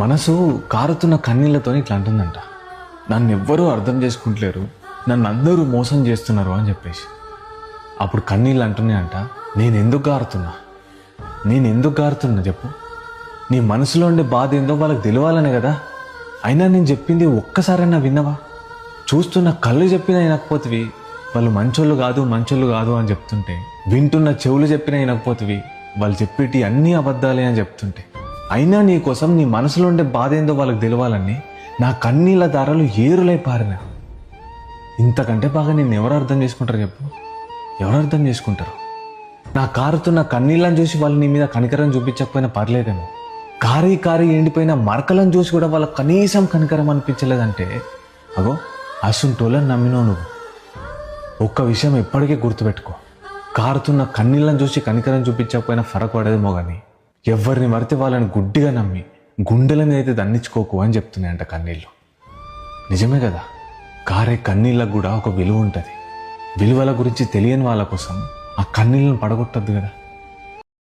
మనసు కారుతున్న కన్నీళ్లతో ఇట్లా అంటుందంట, నన్ను ఎవ్వరూ అర్థం చేసుకుంటలేరు, నన్ను అందరూ మోసం చేస్తున్నారు అని చెప్పేసి. అప్పుడు కన్నీళ్ళు అంటున్నాయంట, నేను ఎందుకు గారుతున్నా చెప్పు. నీ మనసులో ఉండే బాధ ఏందో వాళ్ళకి తెలియాలనే కదా. అయినా నేను చెప్పింది ఒక్కసారైనా విన్నవా? చూస్తున్న కళ్ళు చెప్పినా వినకపోతివి, వాళ్ళు మంచోళ్ళు కాదు అని చెప్తుంటే, వింటున్న చెవులు చెప్పినా వినకపోతివి, వాళ్ళు చెప్పేటి అన్నీ అబద్ధాలే అని చెప్తుంటే, అయినా నీ కోసం నీ మనసులో ఉండే బాధ ఏందో వాళ్ళకి తెలియాలని నా కన్నీళ్ళ దారాలు ఏరులై పారినా. ఇంతకంటే బాగా నేను ఎవరు అర్థం చేసుకుంటారు చెప్పు? ఎవరు అర్థం చేసుకుంటారు? నా కారుతున్న కన్నీళ్ళని చూసి వాళ్ళు నీ మీద కనికరం చూపించకపోయినా పర్లేదేమో, కారీ ఎండిపోయిన మరకలను చూసి కూడా వాళ్ళకి కనీసం కనికరం అనిపించలేదంటే, అగో అసుంటోళ్ళని నమ్మినావు నువ్వు. ఒక్క విషయం ఎప్పటికీ గుర్తుపెట్టుకో, కారుతున్న కన్నీళ్ళని చూసి కనికరం చూపించకపోయినా ఫరక్ పడేదేమో కానీ, ఎవరిని మరితే వాళ్ళని గుడ్డిగా నమ్మి గుండెల మీద అయితే దండించుకోకు అని చెప్తున్నాయంట కన్నీళ్ళు. నిజమే కదా, కారే కన్నీళ్ళకు కూడా ఒక విలువ ఉంటుంది. విలువల గురించి తెలియని వాళ్ళ కోసం ఆ కన్నీళ్ళను పడగొట్టద్దు కదా.